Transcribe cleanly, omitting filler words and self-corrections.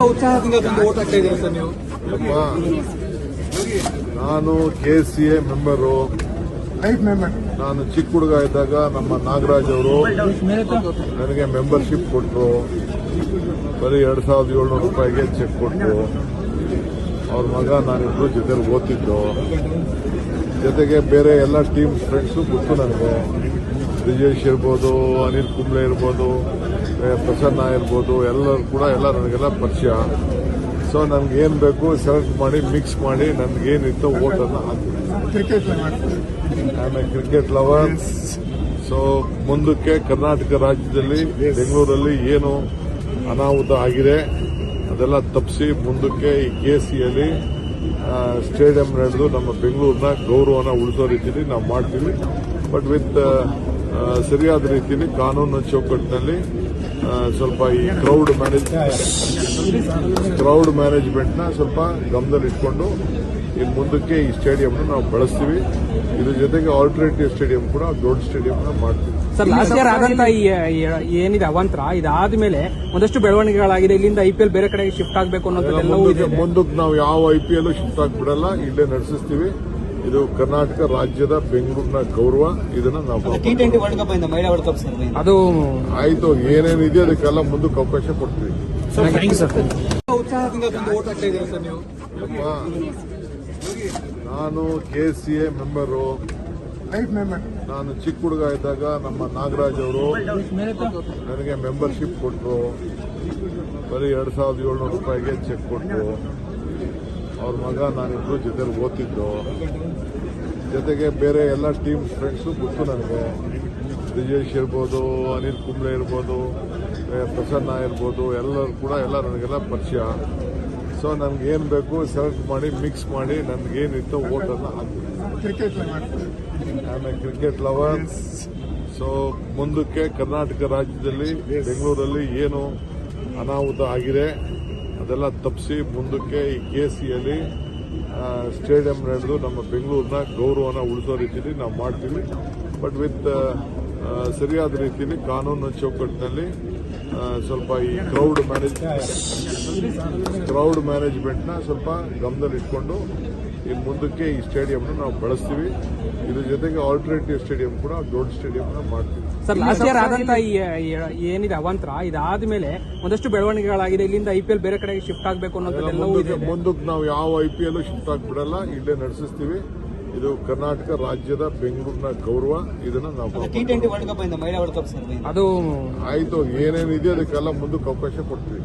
ಉತ್ಸಾಹದಿಂದ ಬಂದು ಓಟ್ ಹಾಕ್ತಾ ಇದ್ದೀರಾ ಸರ್ ನೀವು? ನಾನು KCA ಮೆಂಬರು. ನಾನು ಚಿಕ್ಕ ಹುಡುಗ ಇದ್ದಾಗ ನಮ್ಮ ನಾಗರಾಜ್ ಅವರು ನನಗೆ ಮೆಂಬರ್ಶಿಪ್ ಕೊಟ್ಟರು. ಬರೀ 2,700 ರೂಪಾಯಿಗೆ ಚೆಕ್ ಕೊಟ್ಟರು. ಅವ್ರ ಮಗ ನಾನಿಬ್ರು ಜೊತೆಲಿ ಓದ್ತಿದ್ದು. ಜೊತೆಗೆ ಬೇರೆ ಎಲ್ಲ ಟೀಮ್ ಫ್ರೆಂಡ್ಸು ಗೊತ್ತು ನನಗೆ. ಬ್ರಿಜೇಶ್ ಇರ್ಬೋದು, ಅನಿಲ್ ಕುಂಬ್ಳೆ ಇರ್ಬೋದು, ಪ್ರಸನ್ನ ಇರ್ಬೋದು, ಎಲ್ಲರೂ ಕೂಡ ನನಗೆಲ್ಲ ಪರಿಚಯ. ಸೊ ನನ್ಗೇನು ಬೇಕು ಸೆಲೆಕ್ಟ್ ಮಾಡಿ ಮಿಕ್ಸ್ ಮಾಡಿ ನನ್ಗೇನಿತ್ತು ಓಟನ್ನು ಹಾಕ್ತೀನಿ. Cricket lover. ಸೊ ಮುಂದಕ್ಕೆ ಕರ್ನಾಟಕ ರಾಜ್ಯದಲ್ಲಿ ಬೆಂಗಳೂರಲ್ಲಿ ಏನು ಅನಾಹುತ ಆಗಿದೆ ಅದೆಲ್ಲ ತಪ್ಪಿಸಿ ಮುಂದಕ್ಕೆ ಈ KCAಯಲ್ಲಿ ಸ್ಟೇಡಿಯಂ ನಡೆದು ನಮ್ಮ ಬೆಂಗಳೂರಿನ ಗೌರವನ ಉಳಿಸೋ ರೀತಿಯಲ್ಲಿ ನಾವು ಮಾಡ್ತೀವಿ. ಬಟ್ ವಿತ್ ಸರಿಯಾದ ರೀತಿಯಲ್ಲಿ ಕಾನೂನು ಚೌಕಟ್ಟಿನಲ್ಲಿ ಸ್ವಲ್ಪ ಈ ಕ್ರೌಡ್ ಮ್ಯಾನೇಜ್ಮೆಂಟ್ನ ಸ್ವಲ್ಪ ಗಮನದಲ್ಲಿಟ್ಕೊಂಡು ಇನ್ನು ಮುಂದಕ್ಕೆ ಈ ಸ್ಟೇಡಿಯಂನ ನಾವು ಬಳಸ್ತೀವಿ. ಇದ್ರ ಜೊತೆಗೆ ಆಲ್ಟರ್ನೇಟಿವ್ ಸ್ಟೇಡಿಯಂ ಕೂಡ ದೊಡ್ಡ ಸ್ಟೇಡಿಯಂನ ಮಾಡ್ತೀವಿ. ಸರ್, ಲಾಸ್ಟ್ ಇಯರ್ ಆದಂತ ಏನಿದೆ ಅವಾಂತರ ಇದಾದ್ಮೇಲೆ ಒಂದಷ್ಟು ಬೆಳವಣಿಗೆಗಳಾಗಿದೆ. ಇಲ್ಲಿಂದ IPL ಬೇರೆ ಕಡೆಗೆ ಶಿಫ್ಟ್ ಆಗಬೇಕು ಅನ್ನೋದೆಲ್ಲವೂ ಇದೆ. ಮುಂದಕ್ಕೆ ನಾವು ಯಾವ IPL ಶಿಫ್ಟ್ ಆಗ್ಬಿಡಲ್ಲ, ಇಲ್ಲೇ ನಡೆಸಿಸ್ತೀವಿ. ಇದು ಕರ್ನಾಟಕ ರಾಜ್ಯದ ಬೆಂಗಳೂರಿನ ಗೌರವ. ಇದನ್ನ ನಾವು T20 ವರ್ಲ್ಡ್ ಕಪ್ ಇಂದ ಮಹಿಳಾ ವರ್ಲ್ಡ್ ಕಪ್ ಸರ್ ಅದು ಆಯ್ತು. ಏನೇನಿದೆ ಅದಕ್ಕೆಲ್ಲ ಮುಂದಕ್ಕೆ ಅವಕಾಶ ಕೊಡ್ತೀವಿ. ಉತ್ಸಾಹದಿಂದ ಬಂದು ಓಟ್ ಹಾಕ್ತಾ ಇದ್ದೀರಾ ಸರ್ ನೀವು? ನಾನು KCA ಮೆಂಬರು. ನಾನು ಚಿಕ್ಕ ಹುಡುಗ ಇದ್ದಾಗ ನಮ್ಮ ನಾಗರಾಜ್ ಅವರು ನನಗೆ ಮೆಂಬರ್ಶಿಪ್ ಕೊಟ್ಟರು. ಬರೀ 2,700 ರೂಪಾಯಿಗೆ ಚೆಕ್ ಕೊಟ್ಟರು. ಅವ್ರ ಮಗ ನಾನಿಬ್ರು ಜೊತೆಲಿ ಓದ್ತಿದ್ದು. ಜೊತೆಗೆ ಬೇರೆ ಎಲ್ಲ ಟೀಮ್ ಫ್ರೆಂಡ್ಸು ಗೊತ್ತು ನನಗೆ. ಬ್ರಿಜೇಶ್ ಇರ್ಬೋದು, ಅನಿಲ್ ಕುಂಬ್ಳೆ ಇರ್ಬೋದು, ಪ್ರಸನ್ನ ಇರ್ಬೋದು, ಎಲ್ಲರೂ ಕೂಡ ನನಗೆಲ್ಲ ಪರಿಚಯ. ಸೊ ನನ್ಗೇನು ಬೇಕು ಸೆಲೆಕ್ಟ್ ಮಾಡಿ ಮಿಕ್ಸ್ ಮಾಡಿ ನನ್ಗೇನಿತ್ತು ಓಟನ್ನು ಹಾಕ್ತೀನಿ. Cricket lover. ಸೊ ಮುಂದಕ್ಕೆ ಕರ್ನಾಟಕ ರಾಜ್ಯದಲ್ಲಿ ಬೆಂಗಳೂರಲ್ಲಿ ಏನು ಅನಾಹುತ ಆಗಿದೆ ಅದೆಲ್ಲ ತಪ್ಪಿಸಿ ಮುಂದಕ್ಕೆ ಈ KCAಯಲ್ಲಿ ಸ್ಟೇಡಿಯಂ ನಡೆದು ನಮ್ಮ ಬೆಂಗಳೂರಿನ ಗೌರವನ ಉಳಿಸೋ ರೀತಿಯಲ್ಲಿ ನಾವು ಮಾಡ್ತೀವಿ. ಬಟ್ ವಿತ್ ಸರಿಯಾದ ರೀತಿಯಲ್ಲಿ ಕಾನೂನು ಚೌಕಟ್ಟಿನಲ್ಲಿ ಸ್ವಲ್ಪ ಈ ಕ್ರೌಡ್ ಮ್ಯಾನೇಜ್ಮೆಂಟ್ನ ಸ್ವಲ್ಪ ಗಮನದಲ್ಲಿಟ್ಕೊಂಡು ಇನ್ನು ಮುಂದಕ್ಕೆ ಈ ಸ್ಟೇಡಿಯಂನ ನಾವು ಬಳಸ್ತೀವಿ. ಇದ್ರ ಜೊತೆಗೆ ಆಲ್ಟರ್ನೇಟಿವ್ ಸ್ಟೇಡಿಯಂ ಕೂಡ ದೊಡ್ಡ ಸ್ಟೇಡಿಯಂನ ಮಾಡ್ತೀವಿ. ಸರ್, ಲಾಸ್ಟ್ ಇಯರ್ ಆದಂತ ಏನಿದೆ ಅವಾಂತರ ಇದಾದ್ಮೇಲೆ ಒಂದಷ್ಟು ಬೆಳವಣಿಗೆಗಳಾಗಿದೆ. ಇಲ್ಲಿಂದ IPL ಬೇರೆ ಕಡೆಗೆ ಶಿಫ್ಟ್ ಆಗಬೇಕು ಅನ್ನೋದೆಲ್ಲವೂ ಇದೆ. ಮುಂದಕ್ಕೆ ನಾವು ಯಾವ IPL ಶಿಫ್ಟ್ ಆಗ್ಬಿಡಲ್ಲ, ಇಲ್ಲೇ ನಡೆಸಿಸ್ತೀವಿ. ಇದು ಕರ್ನಾಟಕ ರಾಜ್ಯದ ಬೆಂಗಳೂರಿನ ಗೌರವ. ಇದನ್ನ ನಾವು T20 ವರ್ಲ್ಡ್ ಕಪ್ ಇಂದ ಮಹಿಳಾ ವರ್ಲ್ಡ್ ಕಪ್ ಸರ್ ಅದು ಆಯ್ತು. ಏನೇನಿದೆ ಅದಕ್ಕೆಲ್ಲ ಮುಂದಕ್ಕೆ ಅವಕಾಶ ಕೊಡ್ತೀವಿ.